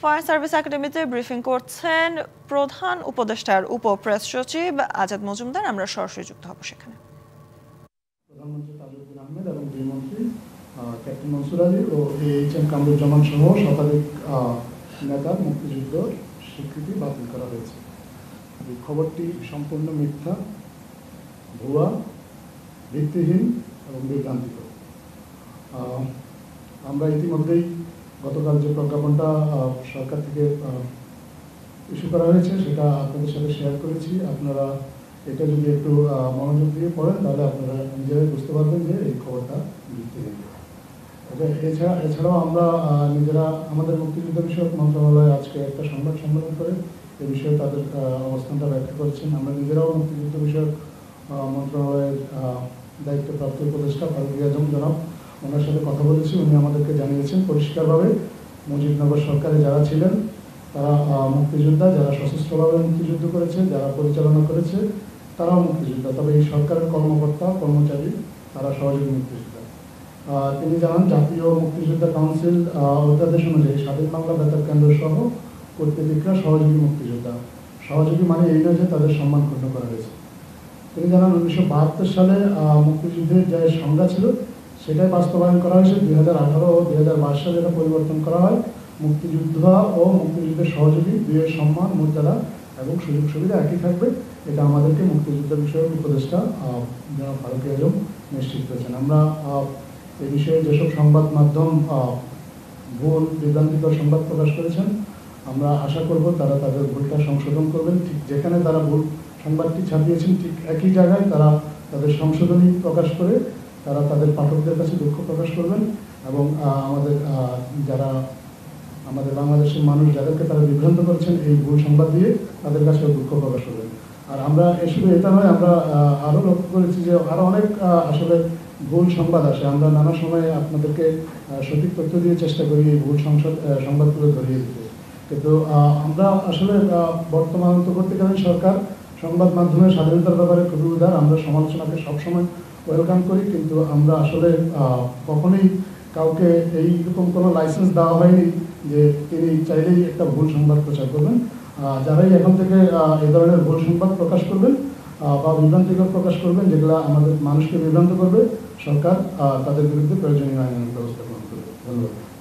Foreign service একাডেমিতে briefing করছেন প্রধান উপদেষ্টার উপপ্রেস সচিব আজাদ মজুমদার। আমরা সরাসরি যুক্ত হব সেখানে। প্রধানমন্ত্রী তাজউদ্দিন আহমেদ এবং গৃহমন্ত্রী ক্যাপ্টেন মনসুর আলী ও এইচ.এম. কামরুজ্জামান সহ শতাধিক নেতার মুক্তিযুদ্ধ স্বীকৃতি বাতিল করা হয়েছে। এই খবরটি সম্পূর্ণ মিথ্যা, ভুয়া, ভিত্তিহীন এবং বিভ্রান্তিকর। আমরা ইতিমধ্যেই গতকাল যে প্রজ্ঞাপনটা সরকার থেকে ইস্যু করা হয়েছে সেটা আপনাদের সাথে শেয়ার করেছি। আপনারা এটা যদি একটু মনোযোগ দিয়ে পড়েন তাহলে আপনারা নিজেরাই বুঝতে পারবেন যে এই খবরটা ভিত্তিহীন। এছাড়াও আমরা নিজেরা আমাদের মুক্তিযুদ্ধ বিষয়ক মন্ত্রণালয় আজকে একটা সংবাদ সম্মেলন করে এ বিষয়ে তাদের অবস্থানটা ব্যাখ্যা করেছেন। আমরা নিজেরাও মুক্তিযুদ্ধ বিষয়ক মন্ত্রণালয়ের দায়িত্বপ্রাপ্ত উপদেষ্টা ফারুক আজম জনাব ওনার সাথে কথা বলেছি। উনি আমাদেরকে জানিয়েছেন পরিষ্কারভাবে মুজিবনগর সরকারে যারা ছিলেন তারা মুক্তিযোদ্ধা, যারা সশস্ত্রভাবে মুক্তিযুদ্ধ করেছে, যারা পরিচালনা করেছে তারাও মুক্তিযোদ্ধা, তবে এই সরকারের কর্মকর্তা কর্মচারী তারা সহযোগী মুক্তিযোদ্ধা। তিনি জানান জাতীয় মুক্তিযোদ্ধা কাউন্সিল অধ্যাদেশ অনুযায়ী স্বাধীন বাংলা বেতার কেন্দ্র সহ কূটনীতিকরা সহযোগী মুক্তিযোদ্ধা। সহযোগী মানে এই নয় যে তাদের সম্মান ক্ষুণ্ণ করা হয়েছে। তিনি জানান 1972 সালে মুক্তিযুদ্ধের যে সংজ্ঞা ছিল সেটাই বাস্তবায়ন করা হয়েছে। 2018 ও 2022 সালে এটা পরিবর্তন করা হয়। মুক্তিযোদ্ধা ও মুক্তিযুদ্ধের সহযোগী দুইয়ের সম্মান, মর্যাদা এবং সুযোগ সুবিধা একই থাকবে। এটা আমাদেরকে মুক্তিযুদ্ধ বিষয়ক উপদেষ্টা জনাব ফারুক আজম নিশ্চিত করেছেন। আমরা এই বিষয়ে যেসব সংবাদ মাধ্যম ভুল বিভ্রান্তিকর সংবাদ প্রকাশ করেছেন আমরা আশা করব তারা তাদের ভুলটা সংশোধন করবেন। ঠিক যেখানে তারা ভুল সংবাদটি ছাপিয়েছেন ঠিক একই জায়গায় তারা তাদের সংশোধনী প্রকাশ করে তারা তাদের পাঠকদের কাছে দুঃখ প্রকাশ করবেন এবং আমাদের বাংলাদেশের মানুষ যাদেরকে তারা বিভ্রান্ত করছেন এই ভুল সংবাদ দিয়ে তাদের কাছে দুঃখ প্রকাশ করবেন। আর আমরা শুধু এটা নয়, আমরা আরও লক্ষ্য করেছি যে আরও অনেক আসলে ভুল সংবাদ আসে। আমরা নানা সময়ে আপনাদেরকে সঠিক তথ্য দিয়ে চেষ্টা করি এই ভুল সংবাদগুলো ধরিয়ে দিতে, কিন্তু আমরা আসলে বর্তমান অন্তর্বর্তীকালীন সরকার সংবাদ মাধ্যমের স্বাধীনতার ব্যাপারে খুবই উদার। আমরা সমালোচনাকে সবসময় ওয়েলকাম করি, কিন্তু আমরা আসলে কখনোই কাউকে এইরকম কোনো লাইসেন্স দেওয়া হয়নি যে তিনি চাইলেই একটা ভুল সংবাদ প্রচার করবেন। যারাই এখন থেকে এ ধরনের ভুল সংবাদ প্রকাশ করবেন বা বিভ্রান্তিকর প্রকাশ করবেন যেগুলো আমাদের মানুষকে বিভ্রান্ত করবে, সরকার তাদের বিরুদ্ধে প্রয়োজনীয় আইনানুগ ব্যবস্থা গ্রহণ করবে। ধন্যবাদ।